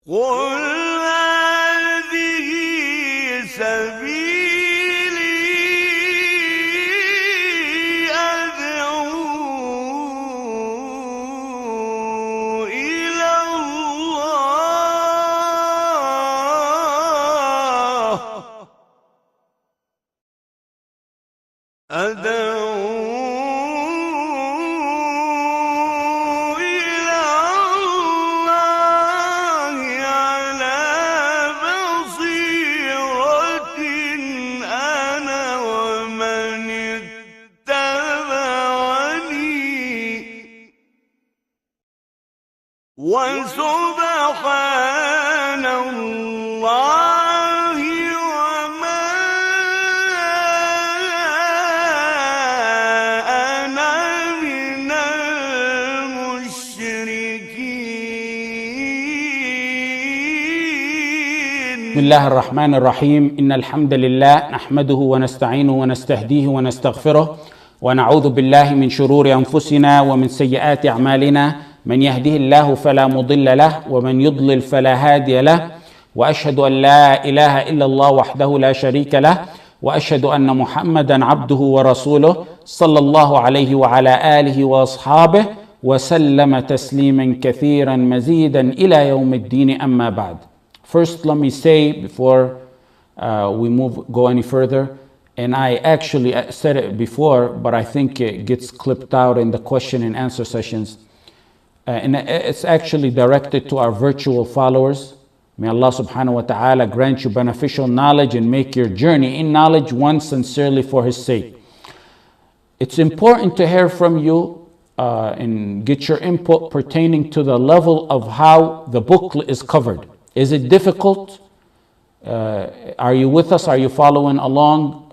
قل هذه سبيلي أدعو إلى الله على بصيرة أنا ومن اتبعني وسبحان الله وما أنا من المشركين. بسم الله الرحمن الرحيم. إن الحمد لله نحمده ونستعينه ونستهديه ونستغفره ونعوذ بالله من شرور أنفسنا ومن سيئات أعمالنا. من يهده الله فلا مضل له ومن يضلل فلا هادي له، وأشهد أن لا إله إلا الله وحده لا شريك له، وأشهد أن محمدا عبده ورسوله صلى الله عليه وعلى آله وأصحابه وسلم تسليما كثيرا مزيدا إلى يوم الدين. أما بعد. First, let me say before we go any further, and I actually said it before, but I think it gets clipped out in the question and answer sessions. And it's actually directed to our virtual followers. May Allah subhanahu wa ta'ala grant you beneficial knowledge and make your journey in knowledge one sincerely for His sake. It's important to hear from you and get your input pertaining to the level of how the booklet is covered. Is it difficult? Are you with us? Are you following along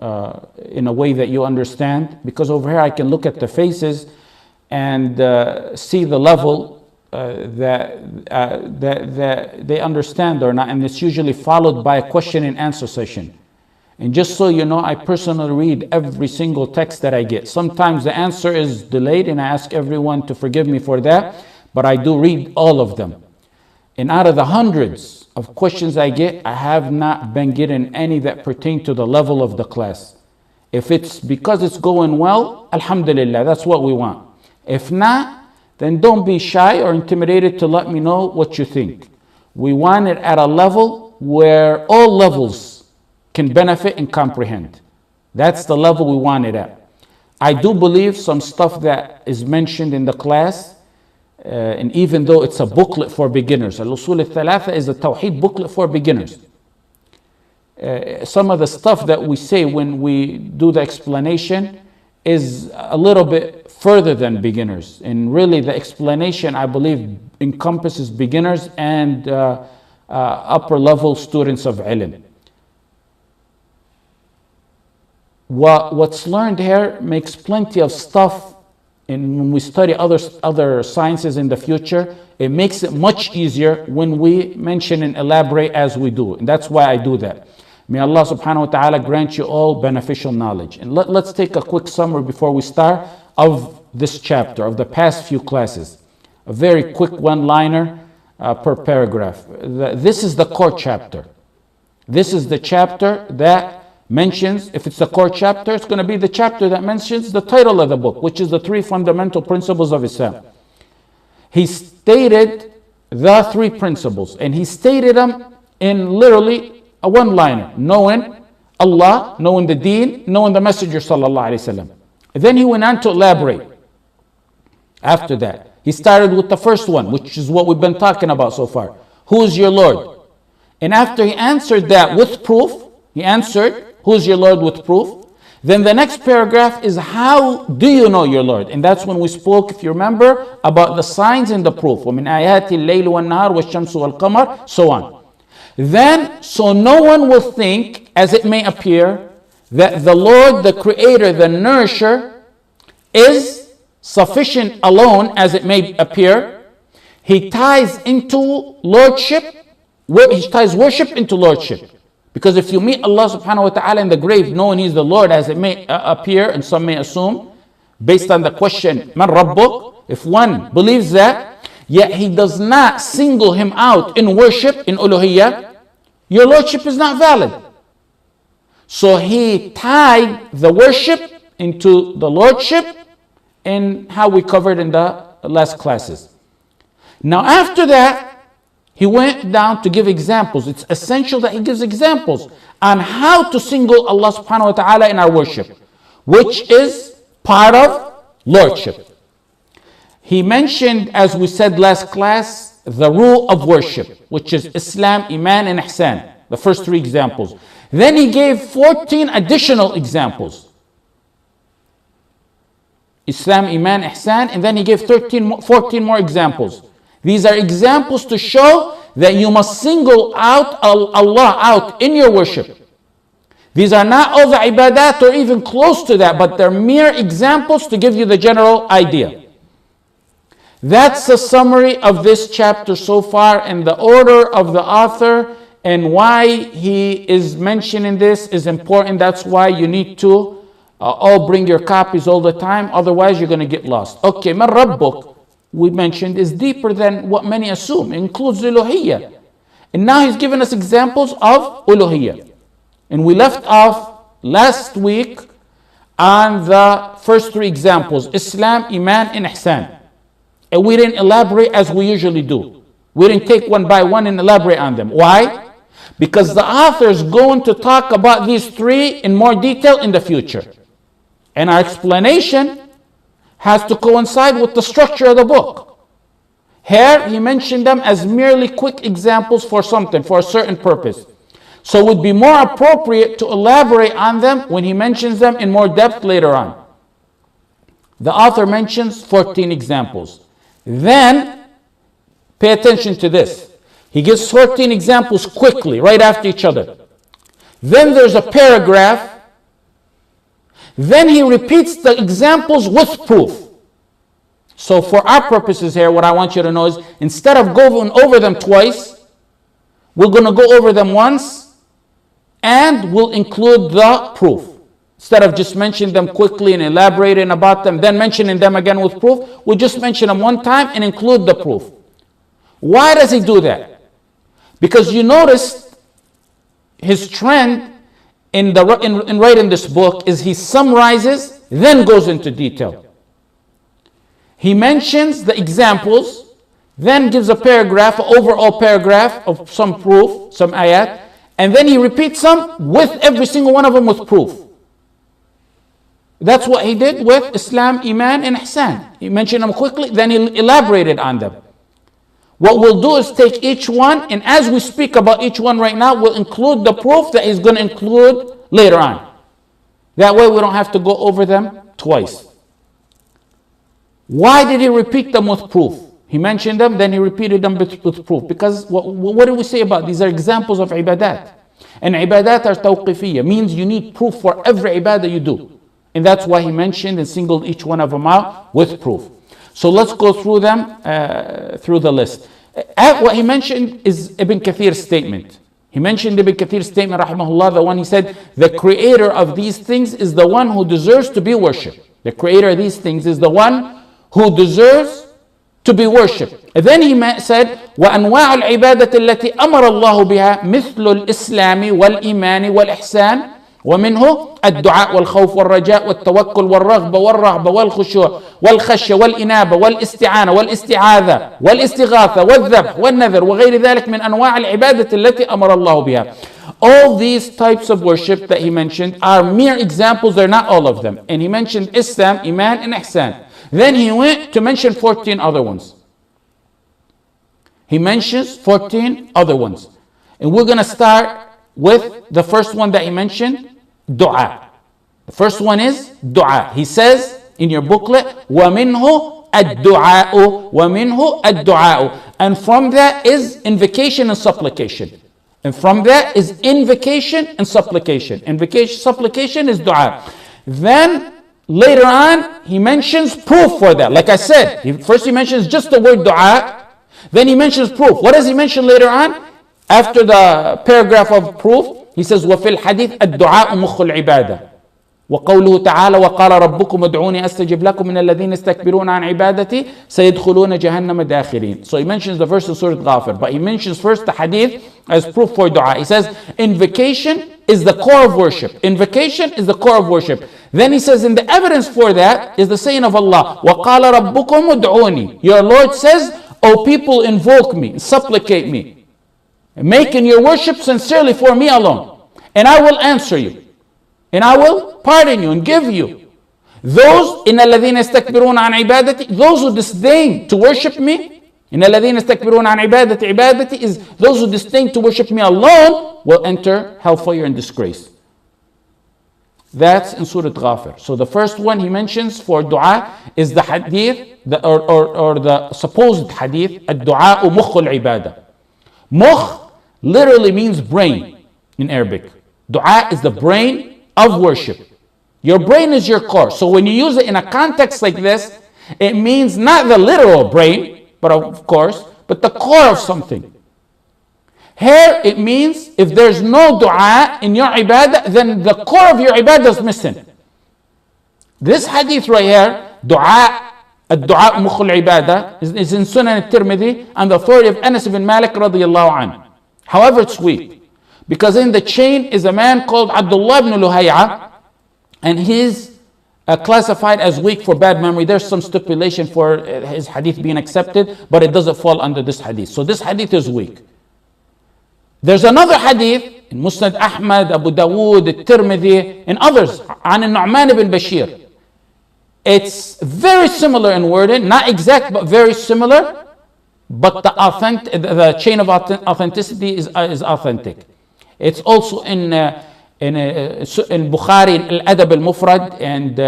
in a way that you understand? Because over here I can look at the faces and see the level that they understand or not, and it's usually followed by a question and answer session. And just so you know, I personally read every single text that I get. Sometimes the answer is delayed, and I ask everyone to forgive me for that, but I do read all of them. And out of the hundreds of questions I get, I have not been getting any that pertain to the level of the class. If it's because it's going well, alhamdulillah, that's what we want. If not, then don't be shy or intimidated to let me know what you think. We want it at a level where all levels can benefit and comprehend. That's the level we want it at. I do believe some stuff that is mentioned in the class, and even though it's a booklet for beginners, Al-Usul al-Thalatha is a Tawheed booklet for beginners. Some of the stuff that we say when we do the explanation is a little bit further than beginners. And really the explanation, I believe, encompasses beginners and upper level students of ilm. What's learned here makes plenty of stuff, and when we study other sciences in the future, it makes it much easier when we mention and elaborate as we do. And that's why I do that. May Allah subhanahu wa ta'ala grant you all beneficial knowledge. And let's take a quick summary before we start of this chapter, of the past few classes. A very quick one-liner per paragraph. This is the core chapter. This is the chapter that mentions, if it's the core chapter, it's going to be the chapter that mentions the title of the book, which is the 3 fundamental principles of Islam. He stated the 3 principles, and he stated them in literally a one-liner: knowing Allah, knowing the Deen, knowing the Messenger sallallahu alaihi wasallam. Then he went on to elaborate. After that, he started with the first one, which is what we've been talking about so far. Who is your Lord? And after he answered that with proof, he answered, who is your Lord, with proof. Then the next paragraph is, how do you know your Lord? And that's when we spoke, if you remember, about the signs and the proof. وَمِنْ آيَاتِ اللَّيْلِ وَالنَّهَارِ وَالشَّمْسُ وَالْقَمَرِ, so on. Then, so no one will think, as it may appear, that the Lord, the Creator, the Nourisher, is sufficient alone, as it may appear. He ties into lordship, he ties worship into lordship. Because if you meet Allah subhanahu wa ta'ala in the grave knowing He's the Lord, as it may appear and some may assume, based on the question, Man Rabbuk, if one believes that, yet he does not single him out in worship, in uluhiyya, your lordship is not valid. So he tied the worship into the lordship, and how we covered in the last classes. Now after that, he went down to give examples. It's essential that he gives examples on how to single Allah subhanahu wa ta'ala in our worship, which is part of lordship. He mentioned, as we said last class, the rule of worship, which is Islam, Iman, and Ihsan, the first 3 examples. Then he gave 14 additional examples. Islam, Iman, Ihsan, and then he gave 14 more examples. These are examples to show that you must single out Allah out in your worship. These are not all the ibadat or even close to that, but they're mere examples to give you the general idea. That's the summary of this chapter so far, and the order of the author and why he is mentioning this is important. That's why you need to all bring your copies all the time, otherwise you're going to get lost. Okay, Man Rabbuk, we mentioned, is deeper than what many assume. It includes uluhiyya. And now he's given us examples of uluhiyya. And we left off last week on the first 3 examples, Islam, Iman, and Ihsan. And we didn't elaborate as we usually do. We didn't take one by one and elaborate on them. Why? Because the author is going to talk about these 3 in more detail in the future. And our explanation has to coincide with the structure of the book. Here, he mentioned them as merely quick examples for something, for a certain purpose. So it would be more appropriate to elaborate on them when he mentions them in more depth later on. The author mentions 14 examples. Then, pay attention to this. He gives 14 examples quickly, right after each other. Then there's a paragraph. Then he repeats the examples with proof. So for our purposes here, what I want you to know is, instead of going over them twice, we're going to go over them once, and we'll include the proof. Instead of just mentioning them quickly and elaborating about them, then mentioning them again with proof, we'll just mention them one time and include the proof. Why does he do that? Because you notice his trend in writing this book is he summarizes, then goes into detail. He mentions the examples, then gives a paragraph, an overall paragraph of some proof, some ayat, and then he repeats them with every single one of them with proof. That's what he did with Islam, Iman, and Ihsan. He mentioned them quickly, then he elaborated on them. What we'll do is take each one, and as we speak about each one right now, we'll include the proof that he's going to include later on. That way we don't have to go over them twice. Why did he repeat them with proof? He mentioned them, then he repeated them with proof. Because what did we say about these? Are examples of ibadat. And ibadat are tawqifiyya, means you need proof for every ibadah you do. And that's why he mentioned and singled each one of them out with proof. So let's go through them, through the list. What he mentioned is Ibn Kathir's statement. He mentioned Ibn Kathir's statement, rahimahullah, the one he said, the creator of these things is the one who deserves to be worshipped. The creator of these things is the one who deserves to be worshipped. And then he said, وَأَنْوَاعُ الْعِبَادَةِ الَّتِي أَمَرَ اللَّهُ بِهَا مِثْلُ الْإِسْلَامِ وَالْإِيمَانِ وَالْإِحْسَانِ ومنه الدعاء والخوف والرجاء والتوكل والرغبة والرهبة والخشوع والخشية والإنابة والاستعانة والاستعاذة والاستغاثة والذبح والنذر وغير ذلك من أنواع العبادة التي أمر الله بها. All these types of worship that he mentioned are mere examples, they're not all of them. And he mentioned Islam, Iman, and Ihsan. Then he went to mention 14 other ones. He mentions 14 other ones. And we're going to start with the first one that he mentioned, dua. The first one is dua. He says in your booklet, وَمِنْهُ الدُّعَاءُ وَمِنْهُ الدُّعَاءُ. And from that is invocation and supplication. And from that is invocation and supplication. Invocation, supplication is dua. Then later on, he mentions proof for that. Like I said, first he mentions just the word dua, then he mentions proof. What does he mention later on? After the paragraph of proof, he says, وَفِي الْحَدِيثِ الدُّعَاءُ مُخُّ الْعِبَادَةِ. وقوله تعالى وقال ربكم ادعوني أستجب لكم من الذين يستكبرون عن عبادتي سيدخلون جهنم داخرين. So he mentions the verse in Surah Ghafir, but he mentions first the hadith as proof for dua. He says invocation is the core of worship. Invocation is the core of worship. Then he says, and the evidence for that is the saying of Allah, وَقَالَ رَبُّكُمْ ادْعُونِي. Your Lord says, O people, invoke me, supplicate me, making your worship sincerely for me alone, and I will answer you, and I will pardon you and give you. Those إِنَّ الَّذِينَ يَسْتَكْبِرُونَ عَنْ عِبَادَتِي, those who disdain to worship me, إِنَّ الَّذِينَ يَسْتَكْبِرُونَ عَنْ عِبَادَتِي is those who disdain to worship me alone will enter hellfire and disgrace. That's in Surah Ghafir. So the first one he mentions for dua is the hadith, or the supposed hadith, الدعاء مخ العبادة. Mukh literally means brain in Arabic. Dua is the brain of worship. Your brain is your core. So when you use it in a context like this, it means not the literal brain, but of course, but the core of something. Here it means if there's no dua in your ibadah, then the core of your ibadah is missing. This hadith right here, dua, الدعاء مخ العبادة, is in Sunan al-Tirmidhi on the authority of Anas ibn Malik radiyallahu anhu. However, it's weak, because in the chain is a man called Abdullah ibn Luhay'a, and he's classified as weak for bad memory. There's some stipulation for his hadith being accepted, but it doesn't fall under this hadith. So this hadith is weak. There's another hadith in Musnad Ahmad, Abu Dawood, At-Tirmidhi, and others, عن النعمان ibn Bashir. It's very similar in wording, not exact, but very similar. But the chain of authenticity is authentic. It's also in Bukhari, Al-Adab Al-Mufrad, and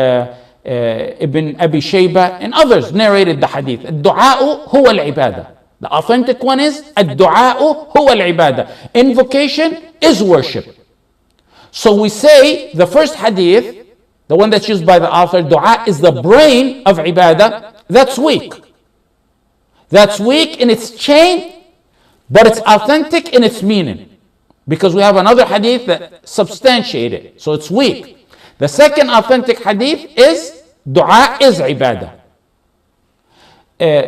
Ibn Abi Shayba, and others narrated the hadith. الدعاء هو العبادة. The authentic one is الدعاء هو العبادة. Invocation is worship. So we say the first hadith, the one that's used by the author, dua is the brain of ibadah. That's weak. That's weak in its chain, but it's authentic in its meaning, because we have another hadith that substantiates it. So it's weak. The second authentic hadith is dua is ibadah.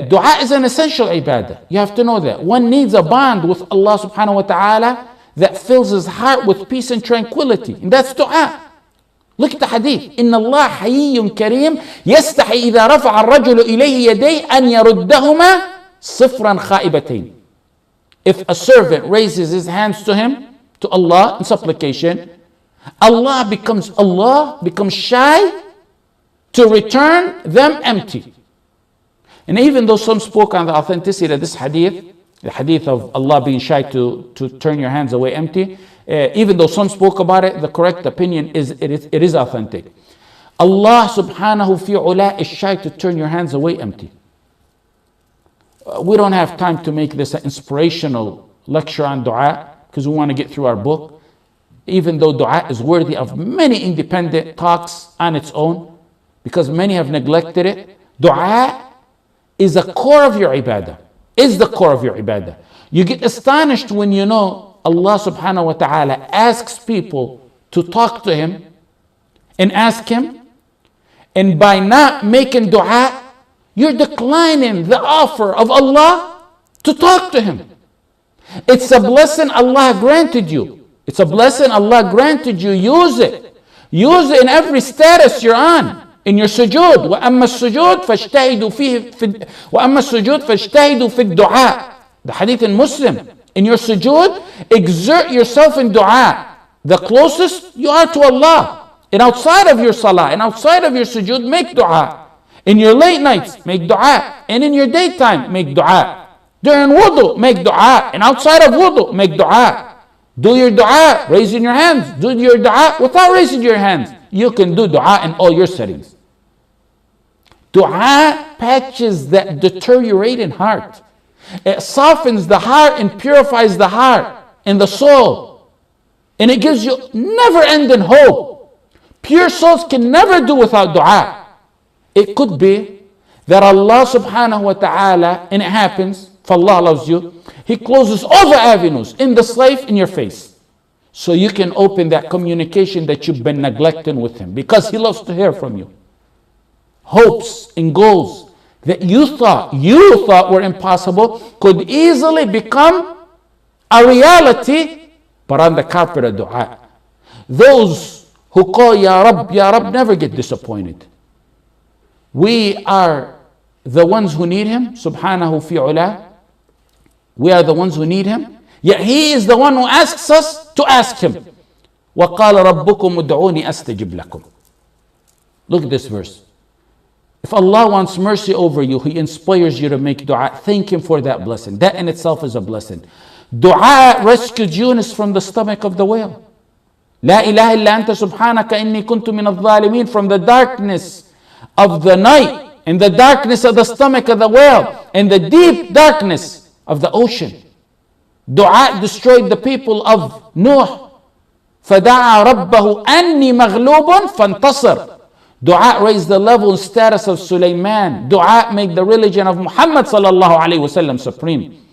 Dua is an essential ibadah. You have to know that. One needs a bond with Allah subhanahu wa ta'ala that fills his heart with peace and tranquility. And that's dua. Look at the hadith. إن الله حيي كريم يستحي إذا رفع الرجل إليه يديه أن يردهما صفرا خائبتين. If a servant raises his hands to him, to Allah in supplication, Allah becomes shy to return them empty. And even though some spoke on the authenticity of this hadith, the hadith of Allah being shy to turn your hands away empty, even though some spoke about it, the correct opinion is it is authentic. Allah subhanahu fi ula is shy to turn your hands away empty. We don't have time to make this an inspirational lecture on dua, because we want to get through our book. Even though dua is worthy of many independent talks on its own, because many have neglected it, dua is a core of your ibadah. Is the core of your ibadah. You get astonished when you know Allah subhanahu wa ta'ala asks people to talk to him and ask him, and by not making dua, you're declining the offer of Allah to talk to him. It's a blessing Allah granted you. It's a blessing Allah granted you. Use it. Use it in every status you're on. In your sujood, وَأَمَّا السُّجُودُ فَاجْتَهِدُوا فِي الدُّعَاءِ. The hadith in Muslim. In your sujood, exert yourself in dua. The closest you are to Allah. And outside of your salah, and outside of your sujood, make dua. In your late nights, make dua. And in your daytime, make dua. During wudu, make dua. And outside of wudu, make dua. Do your dua raising your hands. Do your dua without raising your hands. You can do dua in all your settings. Dua patches that deteriorating heart. It softens the heart and purifies the heart and the soul. And it gives you never-ending hope. Pure souls can never do without dua. It could be that Allah subhanahu wa ta'ala, and it happens, if Allah loves you, He closes all the avenues in this life in your face. so you can open that communication that you've been neglecting with him, because he loves to hear from you. Hopes and goals that you thought were impossible could easily become a reality, but on the carpet of dua. Those who call Ya Rab never get disappointed. We are the ones who need him, subhanahu fi ula. We are the ones who need him, yet he is the one who asks us to ask him. وَقَالَ رَبُّكُمُ ادْعُونِي أَسْتَجِبْ لَكُمْ. Look at this verse. If Allah wants mercy over you, he inspires you to make dua. Thank him for that blessing. That in itself is a blessing. Dua rescued Yunus from the stomach of the whale. لا إله إلا أنت سبحانك إني كنت من الظالمين. From the darkness of the night, in the darkness of the stomach of the whale, in the deep darkness of the ocean. Dua destroyed the people of Nuh. فَدَعَى رَبَّهُ أَنِّي مَغْلُوبٌ فَانْتَصِرْ. Dua raised the level and status of Sulaiman. Dua made the religion of Muhammad sallallahu alaihi wasallam supreme.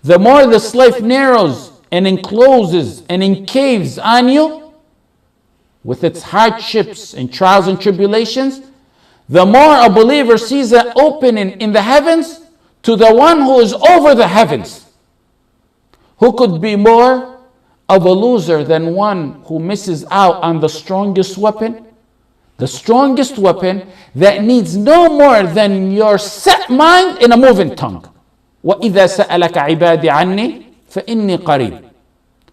The more the slave narrows and encloses and encaves on you with its hardships and trials and tribulations, the more a believer sees an opening in the heavens to the one who is over the heavens. Who could be more of a loser than one who misses out on the strongest weapon? The strongest weapon that needs no more than your set mind in a moving tongue. وَإِذَا سَأَلَكَ عِبَادِ عَنِّي فَإِنِّي قَرِيبٌ.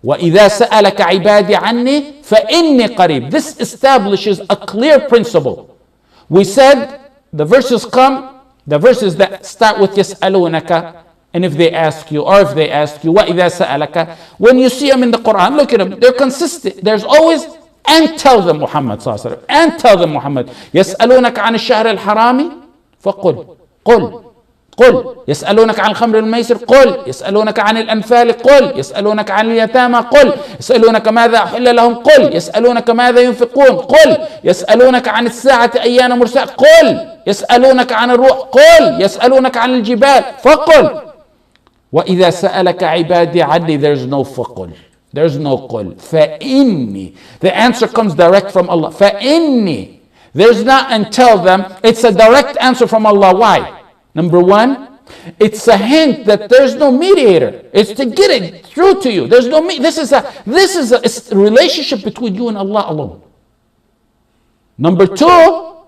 وَإِذَا سَأَلَكَ عِبَادِ عَنِّي فَإِنِّي قَرِيبٌ. This establishes a clear principle. We said the verses that start with يَسْأَلُونَكَ, and if they ask you, or if they ask you, وَإِذَا سَأَلَكَ. When you see them in the Quran, look at them, they're consistent. There's always, and tell them Muhammad sallallahu alaihi wasallam, and tell them Muhammad. يَسْأَلُونَكَ عَنِ الشَّهْرِ الْحَرَامِ فَقُلْ قل يسألونك عن الخمر الميسر قل يسألونك عن الأنفال قل يسألونك عن اليتامى قل يسألونك ماذا أحل لهم قل يسألونك ماذا ينفقون قل يسألونك عن الساعة أيان مرساها قل يسألونك عن الروح قل يسألونك عن الجبال فقل وإذا سألك عبادي عني. There's no فقل, there's no قل. فإني, the answer comes direct from Allah. فإني, there's not and tell them. It's a direct answer from Allah. Why? Number one, it's a hint that there's no mediator. It's to get it through to you. There's no this is a relationship between you and Allah alone. Number two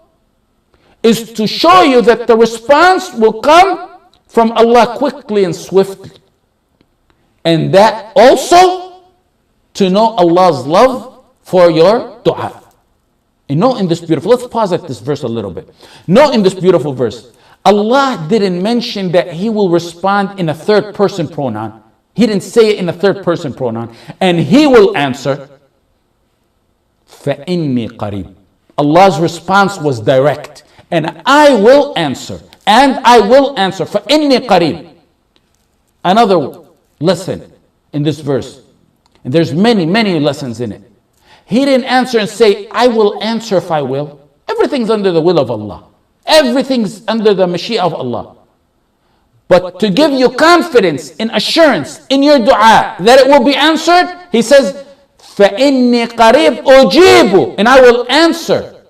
is to show you that the response will come from Allah quickly and swiftly. And that also to know Allah's love for your dua. And note in this beautiful, let's pause at this verse a little bit. Note in this beautiful verse, Allah didn't mention that he will respond in a third person pronoun. He didn't say it in a third person pronoun. And he will answer. فَإِنِّي قَرِيبٌ. Allah's response was direct. And I will answer. And I will answer. فَإِنِّي قَرِيبٌ. Another lesson in this verse. And there's many, many lessons in it. He didn't answer and say, I will answer if I will. Everything's under the will of Allah. Everything's under the Mashiach of Allah. But to give you confidence and assurance in your dua that it will be answered, he says, فَإِنِّي قَرِيبٌ أُجِيبُ. And I will answer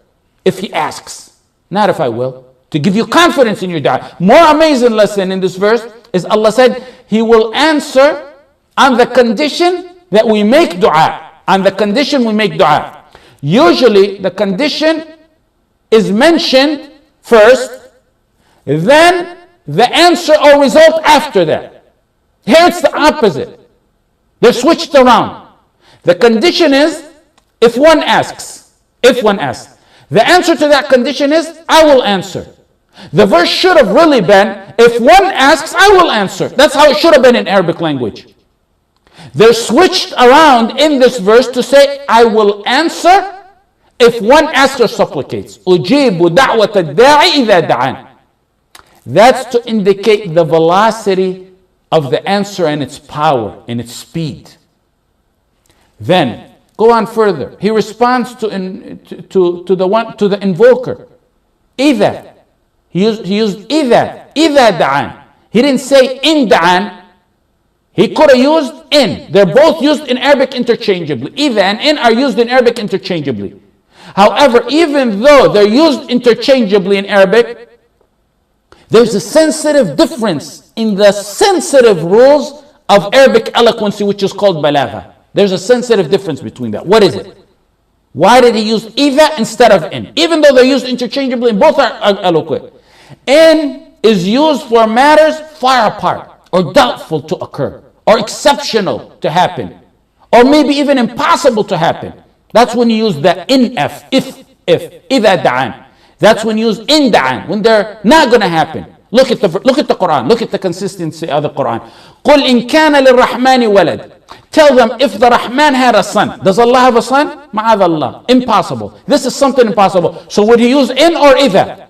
if he asks, not if I will. To give you confidence in your dua. More amazing lesson in this verse is Allah said, he will answer on the condition that we make dua. On the condition we make dua. Usually the condition is mentioned first, then the answer or result after that. Here it's the opposite. They're switched around. The condition is if one asks. If one asks. The answer to that condition is I will answer. The verse should have really been if one asks, I will answer. That's how it should have been in Arabic language. They're switched around in this verse to say I will answer if one asks or supplicates. أُجِيبُ دَعْوَةَ الدَّاعِ إِذَا دَعَانِ. That's to indicate the velocity of the answer and its power and its speed. Then, go on further. He responds to the invoker. إِذَا. He used إِذَا دَعَانِ. He didn't say إِن دَعَانِ. He could have used in. They're both used in Arabic interchangeably. إِذَا and in are used in Arabic interchangeably. However, even though they're used interchangeably in Arabic, there's a sensitive difference in the sensitive rules of Arabic eloquency, which is called balagha. There's a sensitive difference between that. What is it? Why did he use إِذَا instead of in? Even though they're used interchangeably and both are eloquent. In is used for matters far apart or doubtful to occur or exceptional to happen or maybe even impossible to happen. That's when you use the in if, إِذَا دَعَانِ. That's when you use in da'an, when they're not going to happen. Look at the Quran. Look at the consistency of the Quran. قُلْ إِن كَانَ لِلرَّحْمَنِ وَلَدٍ. Tell them if the Rahman had a son. Does Allah have a son? Ma'adha Allah. Impossible. This is something impossible. So would he use in or إِذَا?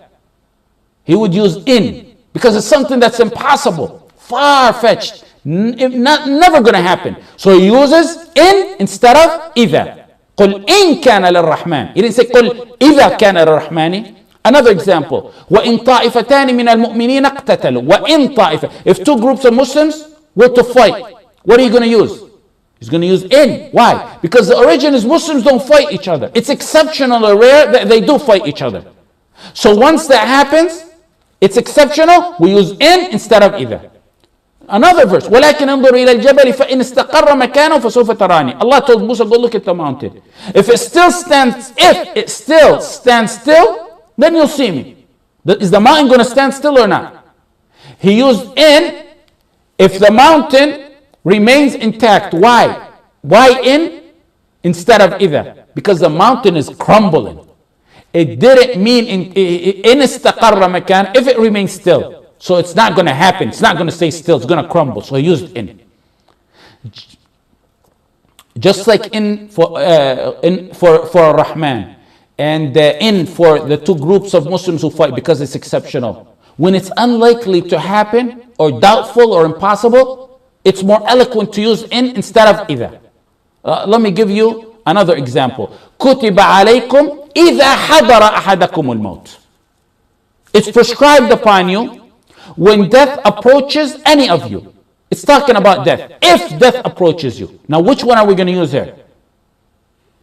He would use in because it's something that's impossible, far-fetched, never going to happen. So he uses in instead of إِذَا. قُلْ إِن كَانَ لِلرَّحْمَنِ. He didn't say قُلْ إِذَا كَانَ لِلرَّحْمَنِ. Another example, وَإِن طَائِفَتَانِ مِنَ الْمُؤْمِنِينَ اقْتَتَلُوا. وَإِن طَائِفَةٍ. If two groups of Muslims were to fight, what are you going to use? He's going to use in. Why? Because the origin is Muslims don't fight each other. It's exceptional or rare that they do fight each other. So once that happens, it's exceptional, we use in instead of إِذَا. Another verse, وَلَكِنْ انظُرْ إِلَى الْجَبَلِ فَإِنْ استقر مكانه فسوف تراني. Allah told Musa, go look at the mountain. If it still stands still, then you'll see me. Is the mountain going to stand still or not? He used in if the mountain remains intact. Why? Why in instead of إِذَا? Because the mountain is crumbling. It didn't mean in استقر مكان if it remains still. So it's not going to happen. It's not going to stay still. It's going to crumble. So he used in. Just like in for Rahman and in for the two groups of Muslims who fight because it's exceptional. When it's unlikely to happen or doubtful or impossible, it's more eloquent to use in instead of إِذَا. Let me give you another example. كُتِبَ عَلَيْكُمْ إِذَا حَضَرَ أَحَدَكُمُ الْمَوْتِ. It's prescribed upon you when death approaches any of you. It's talking about death. If death approaches you. Now which one are we going to use here?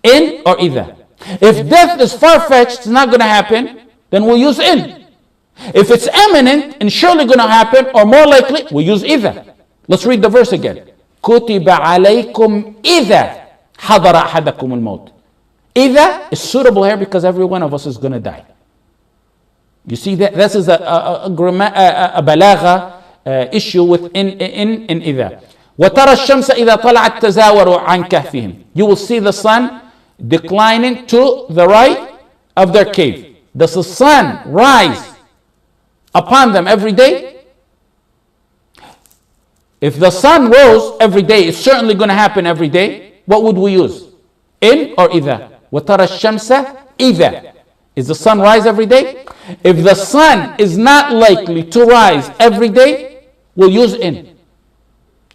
In or إِذَا? If death is far-fetched, it's not going to happen, then we'll use in. If it's imminent and surely going to happen or more likely, we'll use إِذَا. Let's read the verse again. كُتِبَ عَلَيْكُمْ إِذَا حَضَرَ أَحَدَكُمُ الْمَوْتِ. إِذَا is suitable here because every one of us is going to die. You see that this is a balagha issue with in إِذَا. وَتَرَى الشَّمْسَ إِذَا طَلَعَتْ تَزَاوَرُ عَنْ كَهْفِهِمْ. You will see the sun declining to the right of their cave. Does the sun rise upon them every day? If the sun rose every day, it's certainly going to happen every day. What would we use? In or إِذَا? وَتَرَى الشَّمْسَ إِذَا. Is the sun rise every day? If the sun is not likely to rise every day, we'll use in.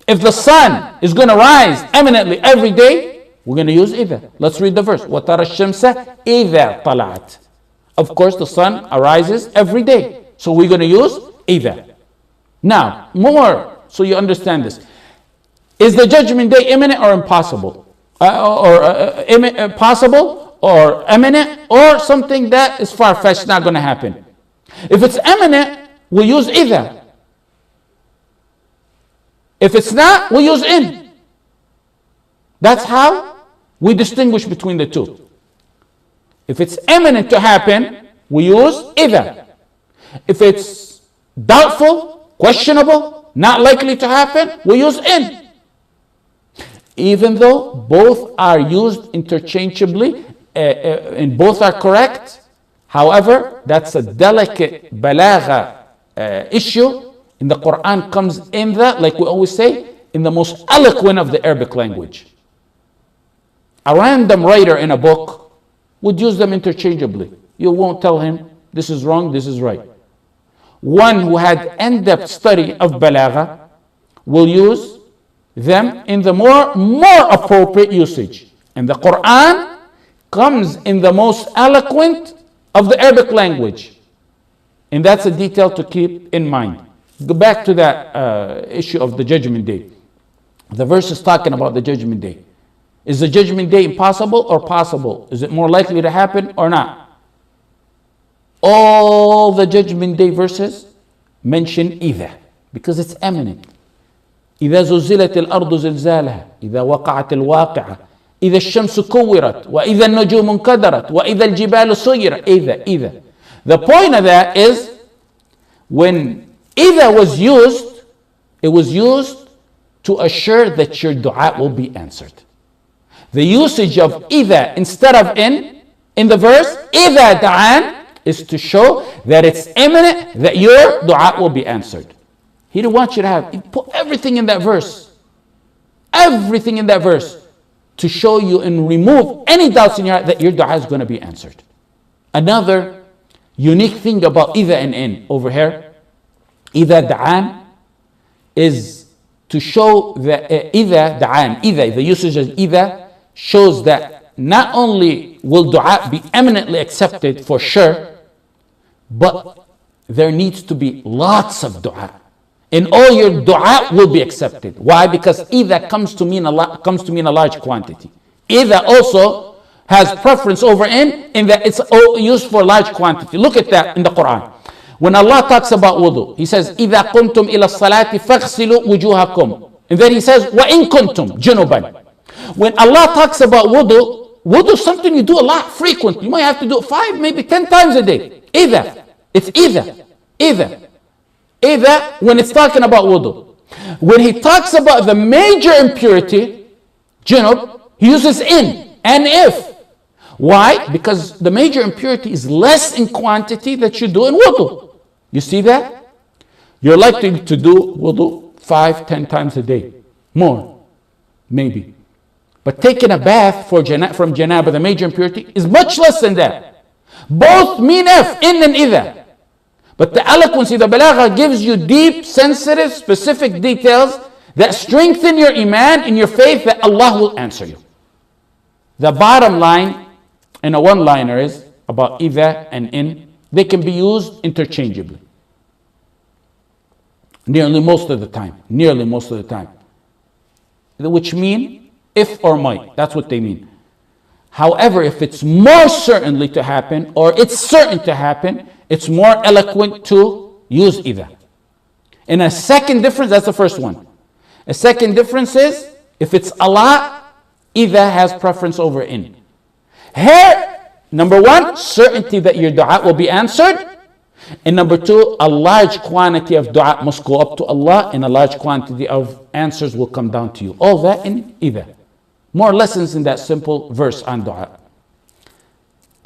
If the sun is going to rise eminently every day, we're going to use إِذَا. Let's read the verse. وَتَرَى الشَّمْسَ إِذَا طَلَعَتْ. Of course, the sun arises every day. So we're going to use إِذَا. Now, more so you understand this. Is the judgment day imminent or impossible? Possible or imminent or something that is far-fetched, not going to happen? If it's imminent, we'll use إِذَا. If it's not, we'll use in. That's how we distinguish between the two. If it's imminent to happen, we use إِذَا. If it's doubtful, questionable, not likely to happen, we use in. Even though both are used interchangeably and both are correct, however, that's a delicate balagha issue. In the Quran comes in that, like we always say, in the most eloquent of the Arabic language. A random writer in a book would use them interchangeably. You won't tell him this is wrong, this is right. One who had in-depth study of balagha will use them in the more appropriate usage. And the Quran comes in the most eloquent of the Arabic language. And that's a detail to keep in mind. Go back to that issue of the judgment day. The verse is talking about the judgment day. Is the judgment day impossible or possible? Is it more likely to happen or not? All the judgment day verses mention إذا, because it's imminent. إذا زلزلت الأرض زلزالها إذا وقعت الواقعة إذا الشمس كورت وإذا النجوم انكدرت وإذا الجبال سيرت. إذا. The point of that is, when إذا was used, it was used to assure that your dua will be answered. The usage of إذا instead of in the verse إذا دعان is to show that it's imminent that your dua will be answered. He didn't want you to have, he put everything in that verse. Everything in that verse to show you and remove any doubts in your heart that your dua is going to be answered. Another unique thing about إذا and in over here, إذا دعان, is to show that إذا دعان, إذا, the usage of إذا shows that not only will dua be eminently accepted for sure, but there needs to be lots of dua. And all your dua will be accepted. Why? Because إذا comes to mean a large quantity. إذا also has preference over in that it's used for large quantity. Look at that in the Quran. When Allah talks about wudu, He says, إِذَا قُمْتُمْ إِلَى الصَّلَاةِ فَاغْسِلُوا وُجُوهَكُمْ. And then He says, وَإِن كُنْتُمْ جُنُبًا. When Allah talks about wudu is something you do a lot frequently. You might have to do it 5, maybe 10 times a day. إِذَا. It's إِذَا. إِذَا when it's talking about wudu. When He talks about the major impurity, junub, He uses in and if. Why? Because the major impurity is less in quantity that you do in wudu. You see that? You're likely to do wudu 5, 10 times a day. More, maybe. But taking a bath from janaba, the major impurity, is much less than that. Both mean if, in and إذا. But the eloquence, the balagha, gives you deep, sensitive, specific details that strengthen your iman and your faith that Allah will answer you. The bottom line in a one-liner is about إذا and in. They can be used interchangeably. Nearly most of the time. Which mean if or might. That's what they mean. However, if it's more certainly to happen, or it's certain to happen, it's more eloquent to use إذا. And a second difference, that's the first one. A second difference is, if it's a lot, إذا has preference over in. Here, number one, certainty that your dua will be answered. And number two, a large quantity of dua must go up to Allah, and a large quantity of answers will come down to you. All that in إذا. More lessons in that simple verse on dua.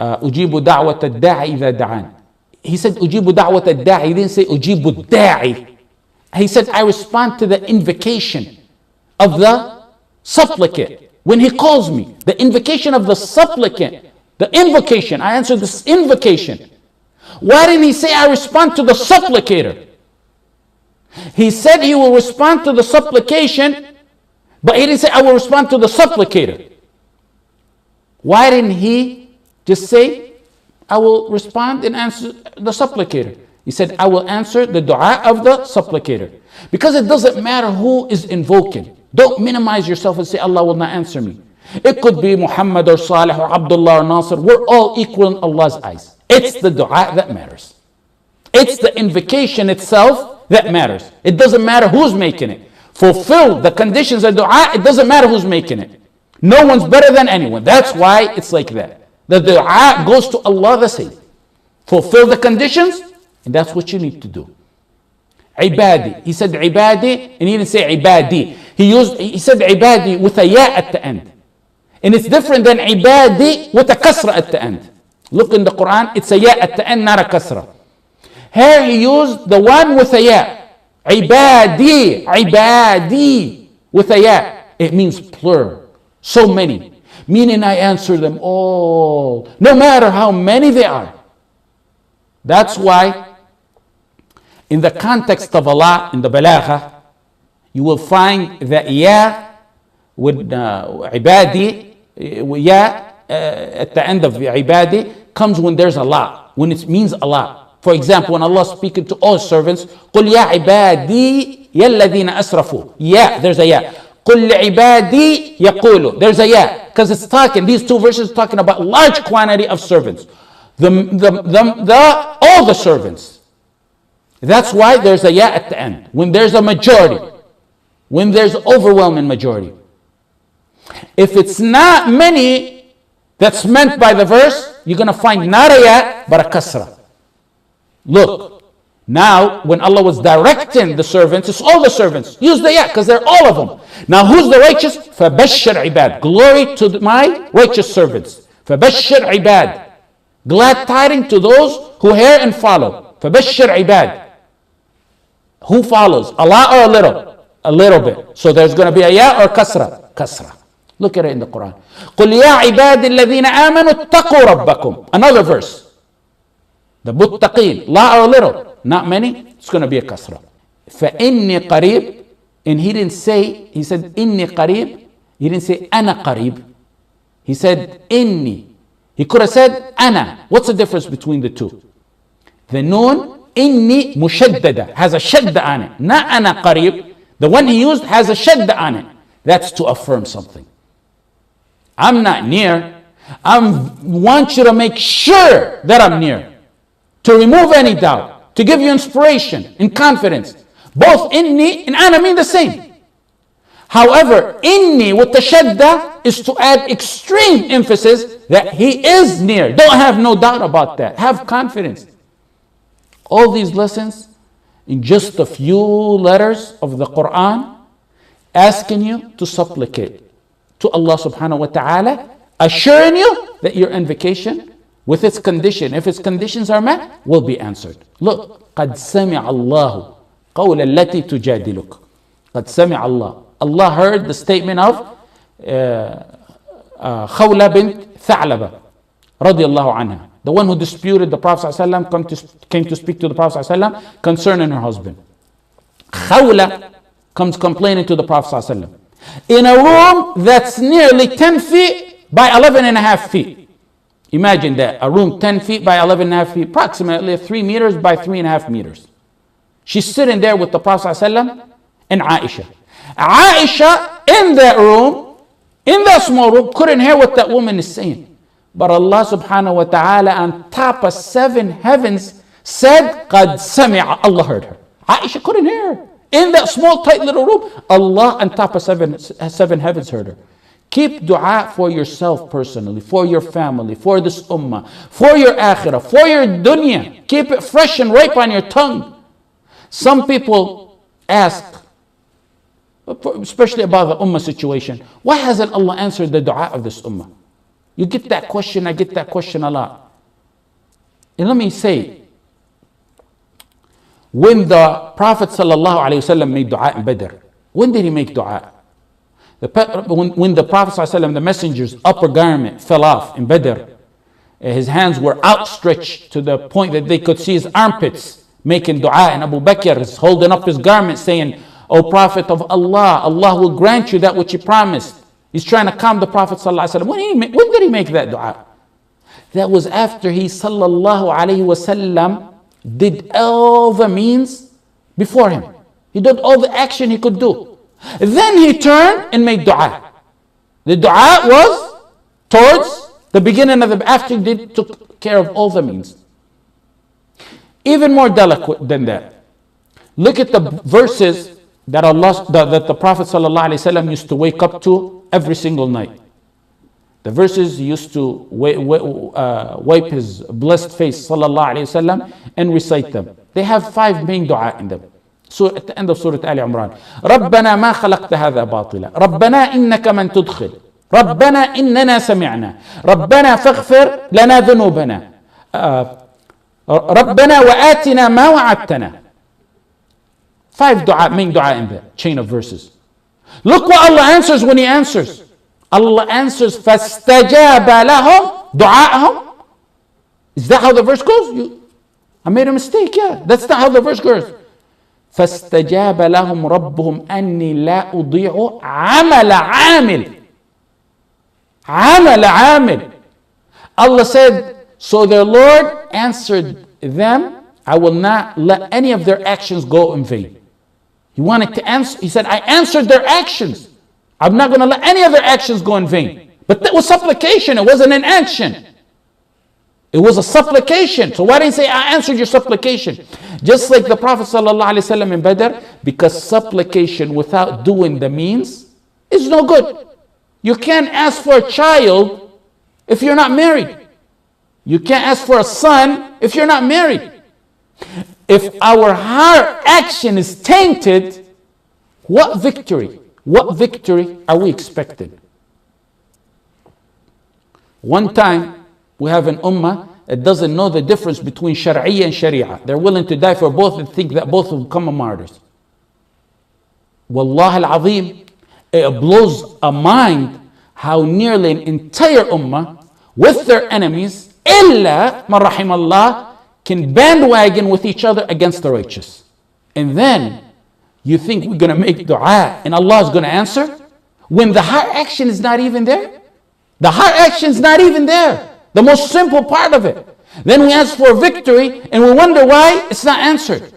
أجيب دعوة الداعي إذا دعان. He said أجيب دعوة الداعي. He didn't say أجيب الداعي. He said I respond to the invocation of the supplicant when he calls me. The invocation of the supplicant. The invocation. I answer this invocation. Why didn't He say I respond to the supplicator? He said He will respond to the supplication, but He didn't say I will respond to the supplicator. Why didn't He just say I will respond and answer the supplicator? He said I will answer the dua of the supplicator. Because it doesn't matter who is invoking. Don't minimize yourself and say Allah will not answer me. It could be Muhammad or Salih or Abdullah or Nasir. We're all equal in Allah's eyes. It's the dua that matters. It's the invocation itself that matters. It doesn't matter who's making it. Fulfill the conditions of dua, it doesn't matter who's making it. No one's better than anyone. That's why it's like that. The dua goes to Allah the same. Fulfill the conditions, and that's what you need to do. Ibadi. He said ibadi, and he didn't say ibadi. He said ibadi with a ya at the end. And it's different than ibadi with a kasra at the end. Look in the Quran, it's a ya at the end, not a kasra. Here he used the one with a ya. Ibadi with a ya. It means plural. So many. Meaning I answer them all, no matter how many they are. That's why in the context of Allah, in the balagha, you will find that ya with ibadi, ya at the end of ibadi comes when there's a lot, when it means a lot. For example, when Allah is speaking to all servants, قُلْ يَا عِبَادِي يَا الَّذِينَ أَسْرَفُوا. Yeah, there's a yeah. قل لعبادي يقولوا. There's a ya, because it's talking, these two verses are talking about large quantity of servants. All the servants. That's why there's a ya at the end. When there's a majority. When there's overwhelming majority. If it's not many that's meant by the verse, you're going to find not a ya, but a kasra. Look, now when Allah was directing the servants, it's all the servants. Use the ya, because they're all of them. Now who's the righteous? فَبَشِّرْ عِبَادٍ. Glory to my righteous servants. فَبَشِّرْ عِبَادٍ. Glad tidings to those who hear and follow. فَبَشِّرْ عِبَادٍ. Who follows? A lot or a little? A little bit. So there's going to be a ya or kasra? Kasra. Look at it in the Quran. قُلْ يَا عِبَادِ الَّذِينَ آمَنُوا اتَّقُوا رَبَّكُمْ. Another verse. The muttaqeen. La or a little? Not many? It's going to be a kasra. فَإِنِّي قَرِيبٌ. And he didn't say, he said, إِنِّي قَرِيبٌ. He didn't say, أَنَا قَرِيبٌ. He said, إِنِّي. He could have said, أَنَا. What's the difference between the two? The noon, إِنِّي مُشَدَّدَ, has a shadda on it. Not أَنَا قَرِيبٌ. The one he used has a shadda on it. That's to affirm something. I'm not near. I want you to make sure that I'm near. To remove any doubt. To give you inspiration and confidence. Both inni and ana mean the same. However, inni with the shadda is to add extreme emphasis that he is near. Don't have no doubt about that. Have confidence. All these lessons in just a few letters of the Quran, asking you to supplicate to Allah subhanahu wa ta'ala, assuring you that your invocation with its condition, if its conditions are met, will be answered. Look, قَدْ سَمِعَ اللَّهُ قَوْلَ الَّتِي تُجَادِلُكَ. قَدْ سَمِعَ اللَّهُ. Allah heard the statement of Khawla bint Tha'laba radiyallahu anha, the one who disputed the Prophet ﷺ, came to speak to the Prophet ﷺ concerning her husband. Khawla comes complaining to the Prophet ﷺ in a room that's nearly 10 feet by 11 and a half feet. Imagine that, a room 10 feet by 11 and a half feet, approximately 3 meters by 3.5 meters. She's sitting there with the Prophet ﷺ and Aisha. Aisha in that room, in that small room, couldn't hear what that woman is saying. But Allah subhanahu wa ta'ala on top of 7 heavens said, قَدْ سَمِعَ. Allah heard her. Aisha couldn't hear her. In that small tight little room, Allah on top of 7 heavens heard her. Keep dua for yourself personally, for your family, for this ummah, for your akhirah, for your dunya. Keep it fresh and ripe on your tongue. Some people ask, especially about the ummah situation, why hasn't Allah answered the dua of this ummah? You get that question, I get that question a lot. And let me say, when the Prophet ﷺ made dua in Badr, when did he make dua? When the Prophet ﷺ, the messenger's upper garment fell off in Badr, his hands were outstretched to the point that they could see his armpits making dua, and Abu Bakr is holding up his garment saying, O Prophet of Allah, Allah will grant you that which He promised. He's trying to calm the Prophet ﷺ. When did he make that dua? That was after he ﷺ did all the means before him. He did all the action he could do. Then he turned and made dua. The dua was towards the beginning of the, after he took care of all the means. Even more delicate than that. Look at the verses that that the Prophet ﷺ used to wake up to every single night. The verses he used to wipe his blessed face ﷺ and recite them. They have 5 main dua in them. So at the end of Surah Al Imran, رَبَّنَا مَا خَلَقْتَ هَذَا بَاطِلًا رَبَّنَا إِنَّكَ مَن تُدْخِلْ رَبَّنَا إِنَّنَا سَمِعْنَا رَبَّنَا فَاغْفِرْ لَنَا ذُنُوبَنَا رَبَّنَا وَآتِنَا مَا وَعَدتَّنَا. 5 dua, main dua in the chain of verses. Look what Allah answers when He answers. Allah answers, فَاسْتَجَابَ لَهُمْ دُعَاءَهُمْ. Is that how the verse goes? I made a mistake, yeah. That's not how the verse goes. فَاسْتَجَابَ لَهُمْ رَبُّهُمْ أَنِّي لَا أُضِيعُ عَمَلَ عَامِلٍ. عَمَلَ عَامِلٍ. Allah said, so their Lord answered them, I will not let any of their actions go in vain. He wanted to answer, He said, I answered their actions. I'm not going to let any other actions go in vain. But that was supplication. It wasn't an action. It was a supplication. So why didn't he say, I answered your supplication? Just like the Prophet ﷺ in Badr, because supplication without doing the means is no good. You can't ask for a child if you're not married. You can't ask for a son if you're not married. If our heart action is tainted, what victory are we expecting? One time, we have an ummah that doesn't know the difference between Shar'iyya and Sharia. They're willing to die for both and think that both will become martyrs. Wallah al-Azim, it blows a mind how nearly an entire ummah with their enemies, illa man rahimallah, can bandwagon with each other against the righteous. And then you think we're going to make dua and Allah is going to answer when the heart action is not even there? The heart action is not even there. The most simple part of it. Then we ask for victory and we wonder why it's not answered.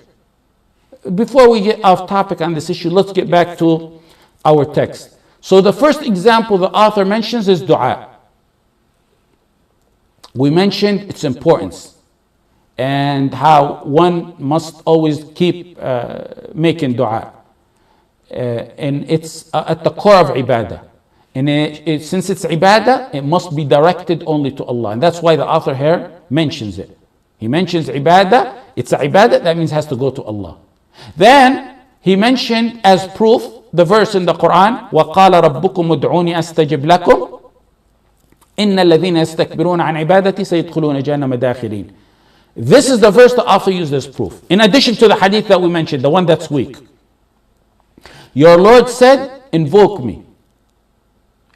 Before we get off topic on this issue, let's get back to our text. So the first example the author mentions is dua. We mentioned its importance and how one must always keep making dua. And it's at the core of ibadah. And since it's ibadah, it must be directed only to Allah. And that's why the author here mentions it. He mentions ibadah. It's a ibadah, that means it has to go to Allah. Then he mentioned as proof the verse in the Quran, وَقَالَ رَبُّكُمُ ادْعُونِي أَسْتَجِبْ لَكُمْ إِنَّ الَّذِينَ يَسْتَكْبِرُونَ عَنْ عِبَادَتِي سَيَدْخُلُونَ جَهَنَّمَ دَاخِرِينَ. This is the verse the author used as proof. In addition to the hadith that we mentioned, the one that's weak. Your Lord said, invoke me.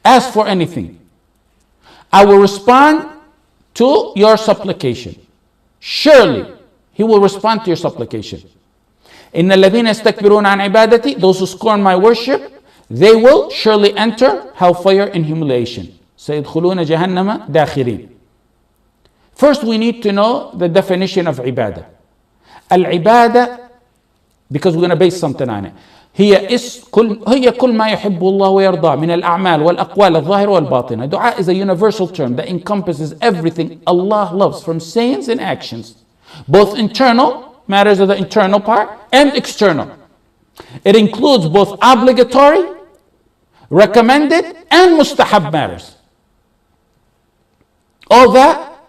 Ask for anything. I will respond to your supplication. Surely, He will respond to your supplication. إِنَّ الَّذِينَ يَسْتَكْبِرُونَ عَنْ عِبَادَتِي, those who scorn my worship, they will surely enter hellfire in humiliation. سَيَدْخُلُونَ جَهَنَّمَ دَاخِرِينَ. First, we need to know the definition of ibadah. Al-ibadah, because we're going to base something on it. هي كل ما يحب الله ويرضى من الأعمال والأقوال الظاهرة والباطنة. Dua is a universal term that encompasses everything Allah loves from sayings and actions, both internal, matters of the internal part, and external. It includes both obligatory, recommended, and mustahab matters. All that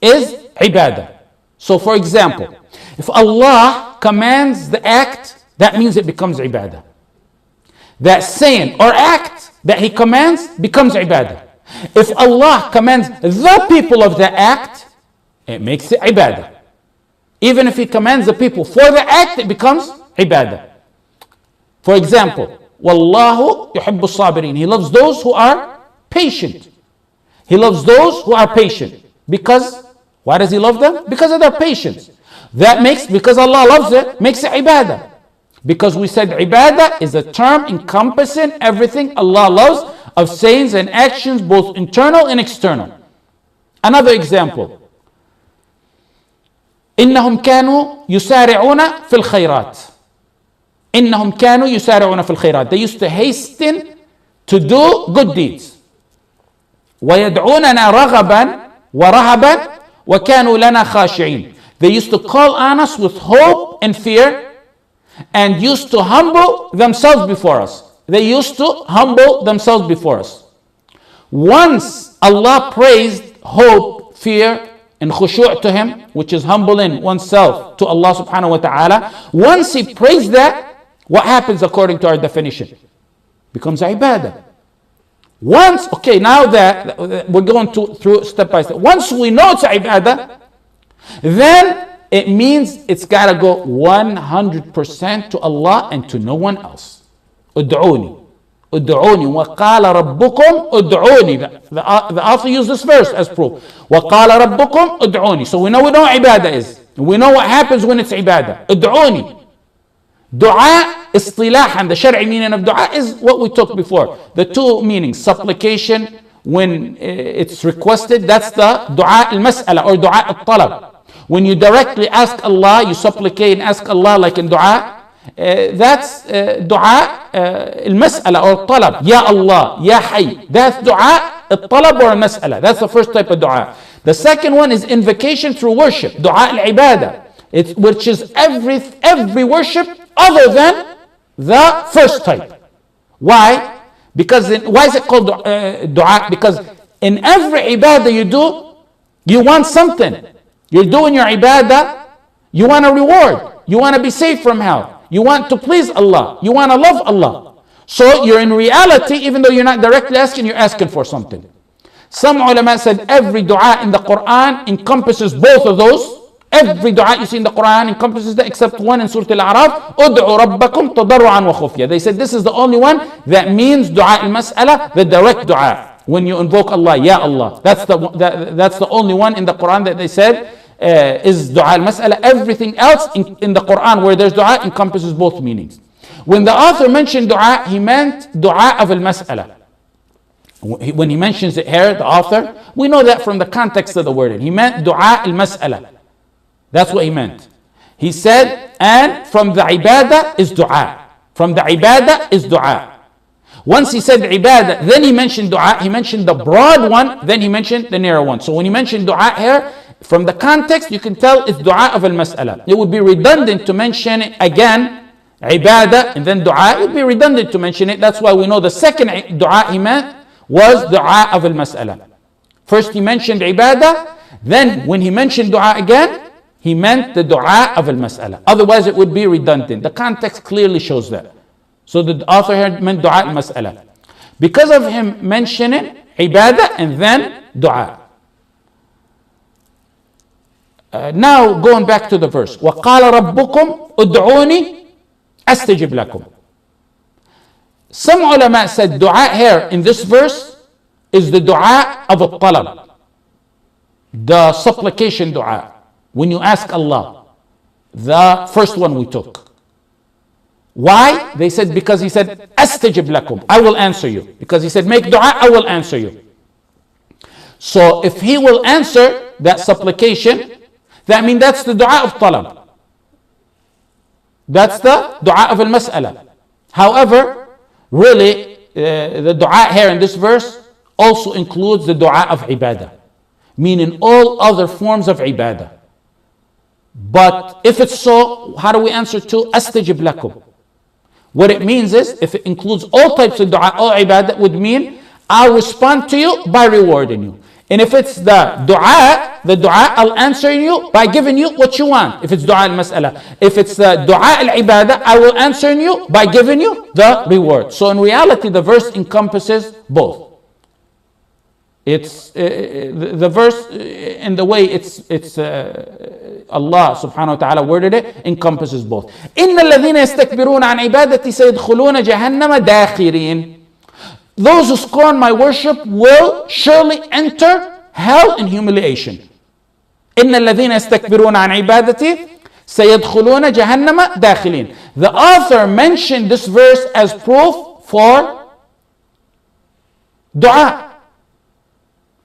is ibadah. So for example, if Allah commands the act, that means it becomes ibadah. That saying or act that He commands becomes ibadah. If Allah commands the people of the act, it makes it ibadah. Even if He commands the people for the act, it becomes ibadah. For example, Wallahu yuhibbu sabirin. He loves those who are patient. He loves those who are patient. Because, why does He love them? Because of their patience. That makes, because Allah loves it, makes it ibadah. Because we said ibadah is a term encompassing everything Allah loves of sayings and actions, both internal and external. Another example. إنهم كانوا يسارعون في الخيرات. إنهم كانوا يسارعون في الخيرات. They used to hasten to do good deeds. ويدعوننا رغبا ورهبا وكانوا لنا خاشعين. They used to call on us with hope and fear, and used to humble themselves before us. They used to humble themselves before us. Once Allah praised hope, fear, and khushu' to Him, which is humbling oneself to Allah subhanahu wa ta'ala, once He praised that, what happens according to our definition? Becomes ibadah. Once, okay, now that we're going through step by step. Once we know it's ibadah, then it means it's got to go 100% to Allah and to no one else. Ud'uni. Ud'uni. وَقَالَ رَبُّكُمْ ud'uni. The author used this verse as proof. وَقَالَ رَبُّكُمْ ud'uni. So we know what ibadah is. We know what happens when it's ibadah. Ud'uni. Dua, istilahan, the shar'i meaning of dua is what we talked before. The two meanings, supplication, when it's requested, that's the dua al-mas'ala or dua al-talab. When you directly ask Allah, you supplicate and ask Allah like in dua. That's dua المسألة or الطلب. Ya Allah, Ya Hayy. That's dua الطلب or المسألة. That's the first type of dua. The second one is invocation through worship. Dua al-ibadah. Which is every worship other than the first type. Why? Why is it called dua? Because in every ibadah you do, you want something. You're doing your ibadah, you want a reward. You want to be safe from hell. You want to please Allah. You want to love Allah. So you're in reality, even though you're not directly asking, you're asking for something. Some ulama said every dua in the Quran encompasses both of those. Every dua you see in the Quran encompasses that, except one in Surah Al-A'raf. Ud'u rabbakum tadarru'an wa khufya. They said this is the only one that means dua al-mas'ala, the direct dua. When you invoke Allah, Ya Allah. That's the only one in the Quran that they said is dua al-mas'ala. Everything else in the Quran where there's dua encompasses both meanings. When the author mentioned dua, he meant dua of al-mas'ala. When he mentions it here, the author, we know that from the context of the word. He meant dua al-mas'ala. That's what he meant. He said, and from the ibadah is dua. From the ibadah is dua. Once he said ibadah, then he mentioned dua. He mentioned the broad one, then he mentioned the narrow one. So when he mentioned dua here, from the context, you can tell it's dua of al-mas'ala. It would be redundant to mention it again, ibadah, and then dua. It would be redundant to mention it. That's why we know the second dua he meant was dua of al-mas'ala. First he mentioned ibadah, then when he mentioned dua again, he meant the dua of al-mas'ala. Otherwise it would be redundant. The context clearly shows that. So the author here meant dua al-mas'ala. Because of him mentioning ibadah and then dua. Now going back to the verse. وَقَالَ رَبُّكُمْ أُدْعُونِي أَسْتَجِبْ لَكُمْ. Some ulama said dua here in this verse is the dua of al-talab. The supplication dua. When you ask Allah, the first one we took. Why? They said because he said, Astajib lakum, I will answer you. Because he said, make dua, I will answer you. So if he will answer that supplication, that means that's the dua of talab. That's the dua of al-mas'ala. However, really, the dua here in this verse also includes the dua of ibadah. Meaning all other forms of ibadah. But if it's so, how do we answer to astajib lakum? What it means is, if it includes all types of dua, all ibadah, would mean I'll respond to you by rewarding you. And if it's the dua, I'll answer you by giving you what you want. If it's dua al-mas'ala. If it's the dua al-ibadah, I will answer you by giving you the reward. So in reality, the verse encompasses both. It's the verse in the way it's Allah subhanahu wa ta'ala worded it encompasses both. إِنَّ الَّذِينَ يَسْتَكْبِرُونَ عَنْ عِبَادَتِي سَيَدْخُلُونَ جَهَنَّمَ دَاخِرِينَ. Those who scorn my worship will surely enter hell in humiliation. إِنَّ الَّذِينَ يَسْتَكْبِرُونَ عَنْ عِبَادَتِي سَيَدْخُلُونَ جَهَنَّمَ دَاخِرِينَ. The author mentioned this verse as proof for dua.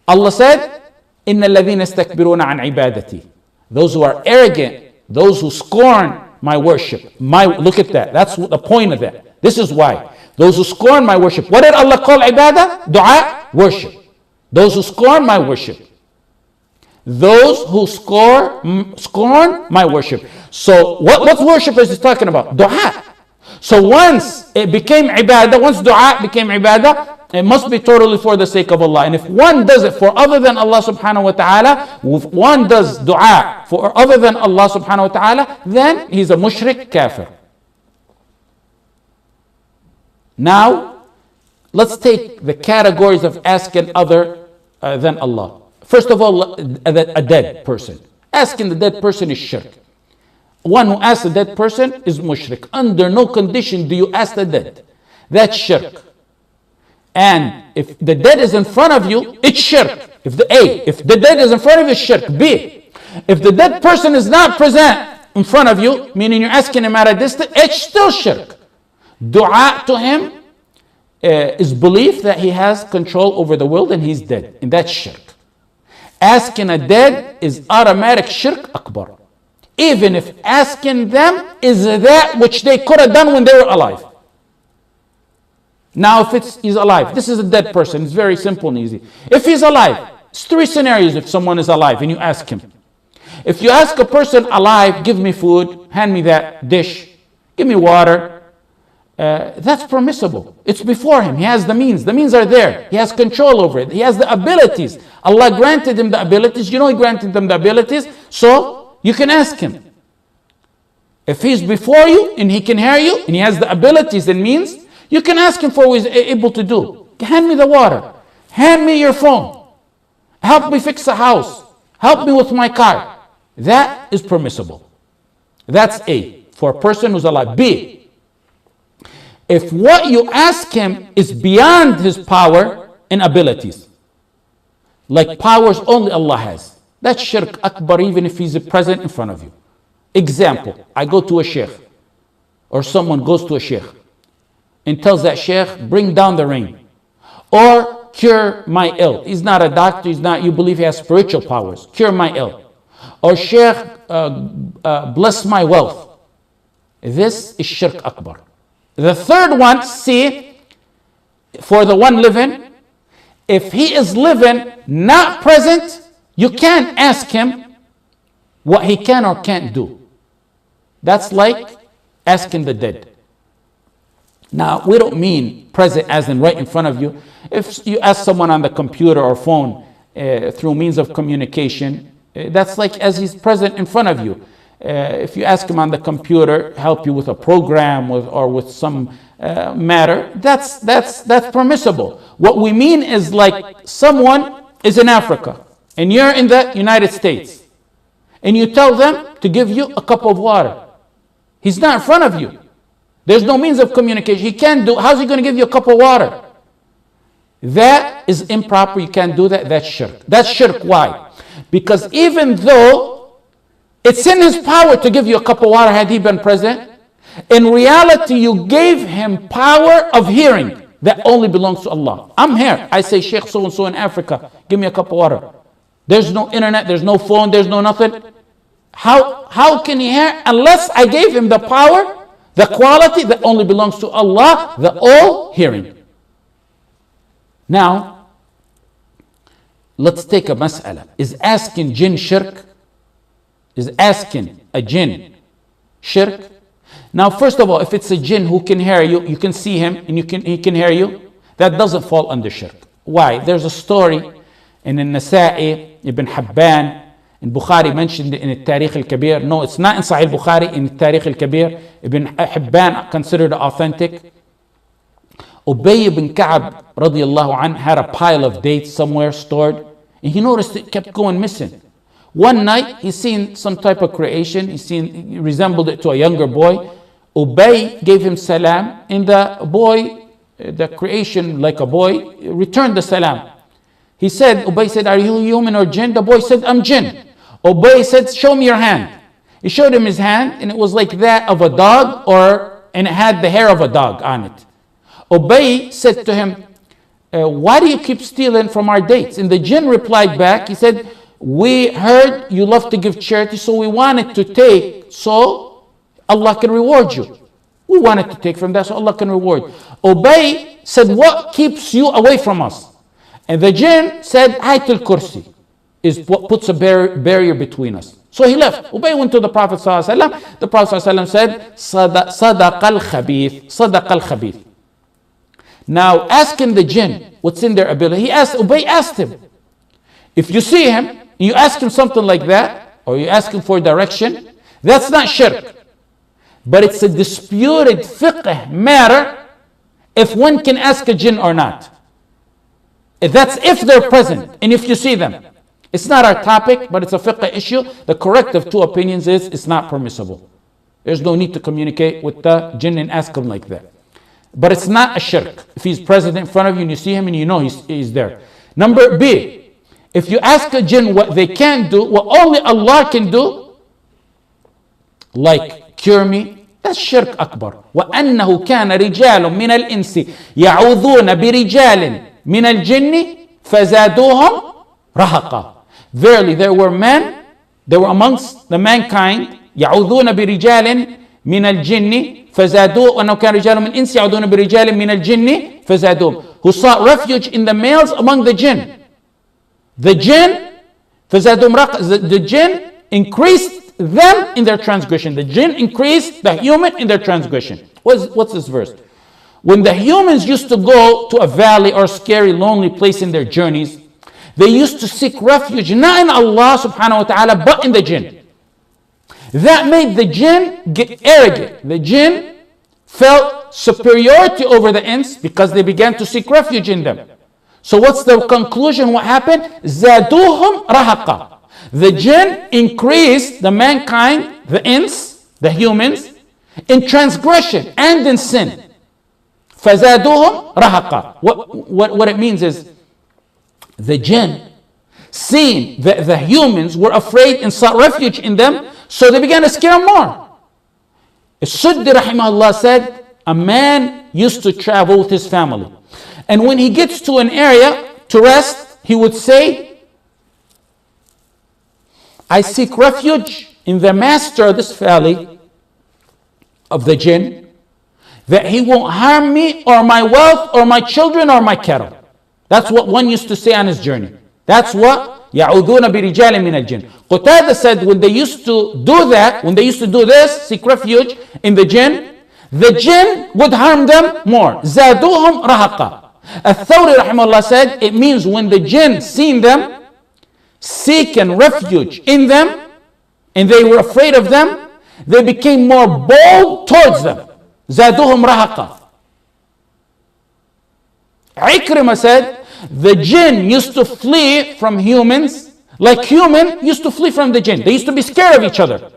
Allah said, إِنَّ الَّذِينَ يَسْتَكْبِرُونَ عَنْ عِبَادَتِي. Those who are arrogant, those who scorn my worship. Look at that. That's the point of that. This is why. Those who scorn my worship. What did Allah call ibadah? Dua, worship. Those who scorn my worship. Those who scorn my worship. So what worship is he talking about? Dua. So once it became ibadah, once dua became ibadah, it must be totally for the sake of Allah. And if one does it for other than Allah subhanahu wa ta'ala, if one does dua for other than Allah subhanahu wa ta'ala, then he's a mushrik kafir. Now, let's take the categories of asking other than Allah. First of all, a dead person. Asking the dead person is shirk. One who asks a dead person is mushrik. Under no condition do you ask the dead. That's shirk. And if the dead is in front of you, it's shirk. If the dead is in front of you, it's shirk. B, if the dead person is not present in front of you, meaning you're asking him at a distance, it's still shirk. Dua to him is belief that he has control over the world and he's dead. And that's shirk. Asking a dead is automatic shirk akbar. even if asking them is that which they could have done when they were alive. Now, if he's alive, this is a dead person. It's very simple and easy. If he's alive, it's three scenarios if someone is alive and you ask him. If you ask a person alive, give me food, hand me that dish, give me water, that's permissible. It's before him. He has the means. The means are there. He has control over it. He has the abilities. Allah granted him the abilities. You know He granted them the abilities. So you can ask him. If he's before you and he can hear you and he has the abilities and means, you can ask him for what he's able to do. Hand me the water. Hand me your phone. Help me fix the house. Help me with my car. That is permissible. That's A, for a person who's alive. B, if what you ask him is beyond his power and abilities, like powers only Allah has, that's shirk akbar, even if he's present in front of you. Example, I go to a sheikh, or someone goes to a sheikh and tells that sheikh, bring down the rain, or cure my ill. He's not a doctor, you believe he has spiritual powers. Cure my ill. Or sheikh, bless my wealth. This is shirk akbar. The third one, C, for the one living, if he is living, not present, you can't ask him what he can or can't do. That's like asking the dead. Now, we don't mean present as in right in front of you. If you ask someone on the computer or phone through means of communication, that's like as he's present in front of you. If you ask him on the computer, help you with a program or with some matter, that's permissible. What we mean is like someone is in Africa and you're in the United States and you tell them to give you a cup of water. He's not in front of you. There's no means of communication. He can't do, how's he going to give you a cup of water? That is improper. You can't do that. That's shirk. That's shirk. Why? Because even though it's in his power to give you a cup of water had he been present, in reality you gave him power of hearing that only belongs to Allah. I'm here. I say, Sheikh so-and-so in Africa, give me a cup of water. There's no internet, there's no phone, there's no nothing. How can he hear unless I gave him the power, the quality that only belongs to Allah, the all hearing. Now, let's take a mas'ala. Is asking jinn shirk? Is asking a jinn shirk? Now, first of all, if it's a jinn who can hear you, you can see him and he can hear you, that doesn't fall under shirk. Why? There's a story in Nasa'i, Ibn Hibban, in Bukhari mentioned in Al-Tarikh Al-Kabir. No, it's not in Sahih Bukhari, in Al-Tarikh Al-Kabir. Ibn Hibban considered authentic. Ubay ibn Ka'ab radiallahu anh had a pile of dates somewhere stored, and he noticed it kept going missing. One night, he seen some type of creation. He resembled it to a younger boy. Ubay gave him salam, and the boy, the creation like a boy, returned the salam. He said, Ubay said, are you human or jinn? The boy said, I'm jinn. Ubay said, show me your hand. He showed him his hand, and it was like that of a dog, and it had the hair of a dog on it. Ubay said to him, why do you keep stealing from our dates? And the jinn replied back, he said, we heard you love to give charity, so we wanted to take, so Allah can reward you. We wanted to take from that, so Allah can reward. Ubay said, what keeps you away from us? And the jinn said, Ayatul Kursi is what puts a barrier between us. So he left. Ubay went to the Prophet ﷺ. The Prophet ﷺ said, Sadaq al-khabith, Sadaq al-khabith. Now, asking the jinn what's in their ability, Ubay asked him, if you see him, you ask him something like that, or you ask him for direction, that's not shirk. But it's a disputed fiqh matter if one can ask a jinn or not. That's if they're present and if you see them. It's not our topic, but it's a fiqh issue. The correct of two opinions is it's not permissible. There's no need to communicate with the jinn and ask him like that. But it's not a shirk. If he's present in front of you and you see him and you know he's there. Number B, if you ask a jinn what they can do, what only Allah can do, like cure me, that's shirk akbar. وَأَنَّهُ كَانَ رِجَالٌ مِنَ الْإِنسِ يَعُوذُونَ بِرِجَالٍ مِنَ الْجِنِّ فَزَادُوهُمْ رَهَقًا. Verily there were men, there were amongst the mankind, يعوذون برجال من الجن فزادوه وأنه كان رجال من الإنس يعوذون برجال من الجن فزادوهم, who sought refuge in the males among the jinn. The jinn فزادوهم the jinn increased them in their transgression. The jinn increased the human in their transgression. What's this verse? When the humans used to go to a valley or scary lonely place in their journeys, they used to seek refuge not in Allah subhanahu wa ta'ala but in the jinn. That made the jinn get arrogant. The jinn felt superiority over the ins because they began to seek refuge in them. So what's the conclusion? What happened? زادوهم رهقا. The jinn increased the mankind, the ins, the humans, in transgression and in sin. فزادوهم رهقا. What it means is the jinn, seeing that the humans were afraid and sought refuge in them, so they began to scare them more. As-Suddi rahimahullah said, a man used to travel with his family. And when he gets to an area to rest, he would say, I seek refuge in the master of this valley of the jinn, that he won't harm me or my wealth or my children or my cattle. That's what one used to say on his journey. That's what يعوذون برجال من الجن. Qatada said when they used to do that, when they used to do this, seek refuge in the jinn would harm them more. زادوهم رهقا. Al-Thawri rahimahullah said it means when the jinn seen them seeking refuge in them and they were afraid of them, they became more bold towards them. زادوهم رهقا. Ikrimah said the jinn used to flee from humans like human used to flee from the jinn. They used to be scared of each other.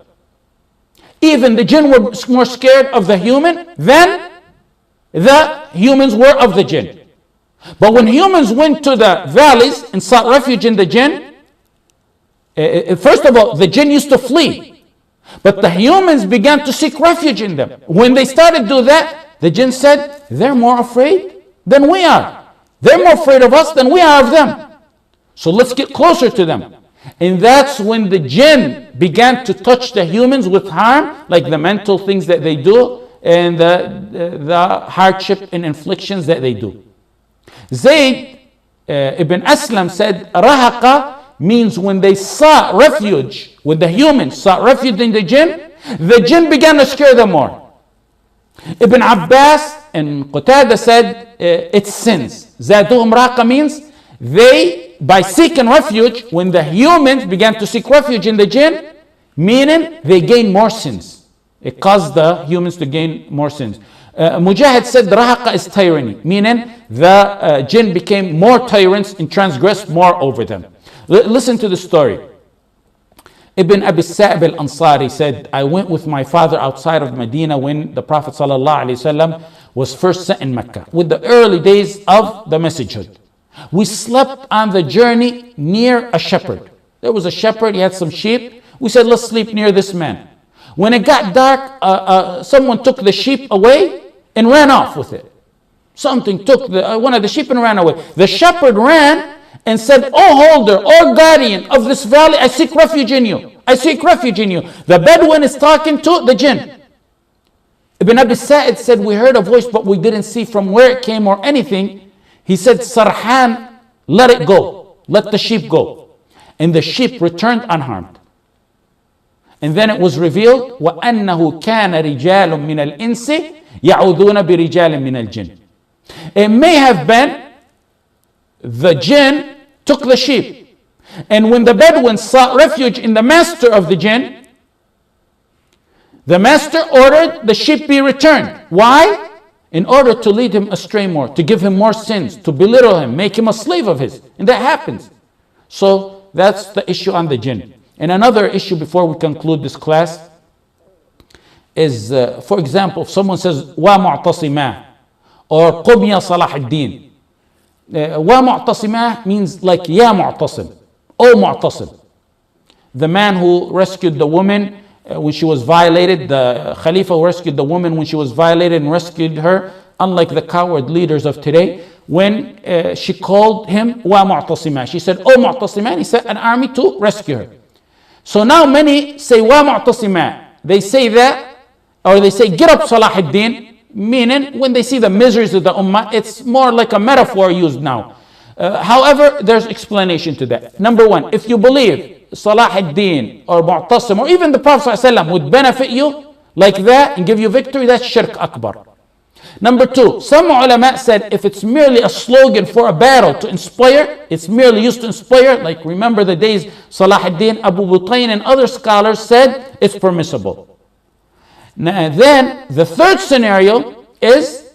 Even the jinn were more scared of the human than the humans were of the jinn. But when humans went to the valleys and sought refuge in the jinn, first of all, the jinn used to flee. But the humans began to seek refuge in them. When they started to do that, the jinn said, they're more afraid than we are. They're more afraid of us than we are of them. So let's get closer to them. And that's when the jinn began to touch the humans with harm, like the mental things that they do and the hardship and inflictions that they do. Zayd ibn Aslam said, Rahaqa means when they sought refuge, when the humans sought refuge in the jinn began to scare them more. Ibn Abbas and Qatada said it's sins. Zaduhum raqa means they, by seeking refuge, when the humans began to seek refuge in the jinn, meaning they gained more sins. It caused the humans to gain more sins. Mujahid said rahaqa is tyranny, meaning the jinn became more tyrants and transgressed more over them. Listen to the story. Ibn Abi Sa'ib al-Ansari said, I went with my father outside of Medina when the Prophet ﷺ was first sent in Mecca, with the early days of the messagehood. We slept on the journey near a shepherd. There was a shepherd, he had some sheep. We said, let's sleep near this man. When it got dark, someone took the sheep away and ran off with it. Something took one of the sheep and ran away. The shepherd ran and said, "O holder, O guardian of this valley, I seek refuge in you. I seek refuge in you." The Bedouin is talking to the jinn. Ibn Abi Sa'id said, we heard a voice, but we didn't see from where it came or anything. He said, Sarhan, let it go. Let the sheep go. And the sheep returned unharmed. And then it was revealed, وَأَنَّهُ كَانَ رِجَالٌ مِنَ الْإِنسِ يَعُوذُونَ بِرِجَالٍ مِنَ الْجِنِّ. It may have been the jinn took the sheep. And when the Bedouins sought refuge in the master of the jinn, the master ordered the sheep be returned. Why? In order to lead him astray more, to give him more sins, to belittle him, make him a slave of his. And that happens. So that's the issue on the jinn. And another issue before we conclude this class is, for example, if someone says, wa mu'tasimah, or qum ya salah ad-din. Wa mu'tasimah means like, ya mu'tasim, O mu'tasim. The man who rescued the woman when she was violated, the Khalifa who rescued the woman when she was violated and rescued her, unlike the coward leaders of today, when she called him, wa mu'tasimah. She said, O mu'tasimah, he sent an army to rescue her. So now many say, wa mu'tasimah. they say that, or they say, get up Salah ad-Din, meaning when they see the miseries of the ummah, it's more like a metaphor used now. However, there's explanation to that. Number one, if you believe Salah ad-Din or Mu'tasim or even the Prophet ﷺ would benefit you like that and give you victory, that's shirk akbar. Number two, some ulama said if it's merely a slogan for a battle to inspire, it's merely used to inspire, like remember the days Salah ad-Din, Abu Butayn and other scholars said it's permissible. Now, then the third scenario is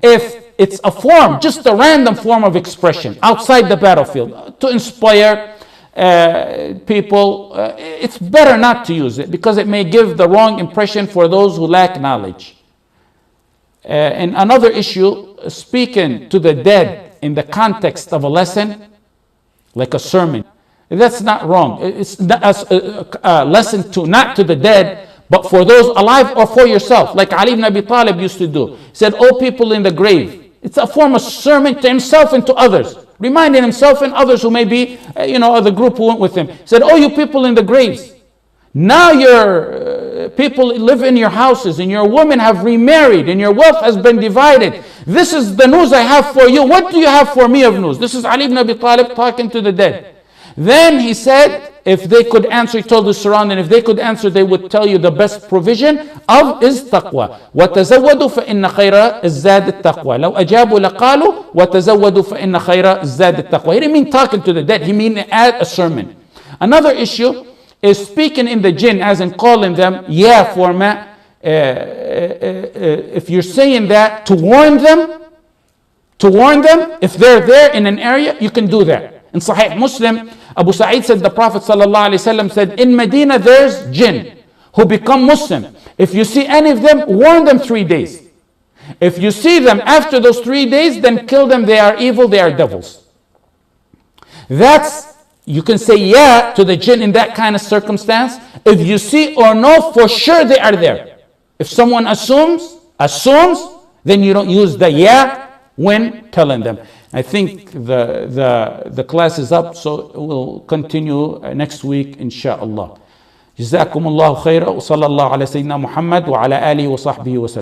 if it's a form, just a random form of expression outside the battlefield to inspire people, it's better not to use it because it may give the wrong impression for those who lack knowledge. And another issue, speaking to the dead in the context of a lesson, like a sermon, that's not wrong. It's not a lesson to not to the dead, but for those alive or for yourself, like Ali ibn Abi Talib used to do. He said, "O people in the grave." It's a form of sermon to himself and to others, reminding himself and others who may be, of the group who went with him. He said, "Oh, you people in the graves, now your people live in your houses and your women have remarried and your wealth has been divided. This is the news I have for you. What do you have for me of news?" This is Ali ibn Abi Talib talking to the dead. Then he said, if they could answer, he told the surrounding, if they could answer, they would tell you the best provision of is taqwa. وَتَزَوَّدُوا فَإِنَّ خَيْرَ الزَّادِ التَّقْوَى. لو أجابوا لقالوا وَتَزَوَّدُوا فَإِنَّ خَيْرَ الزَّادِ التَّقْوَى. He didn't mean talking to the dead, he mean add a sermon. Another issue is speaking in the jinn, as in calling them, format. If you're saying that to warn them, if they're there in an area, you can do that. In Sahih Muslim, Abu Sa'id said, the Prophet ﷺ said, in Medina there's jinn who become Muslim. If you see any of them, warn them 3 days. If you see them after those 3 days, then kill them. They are evil, they are devils. You can say to the jinn in that kind of circumstance. If you see or know for sure they are there. If someone assumes, then you don't use the when telling them. I think the class is up, so we'll continue next week, inshallah. جزاكم الله خيرا وصلى الله على سيدنا محمد وعلى آله وصحبه وسلم.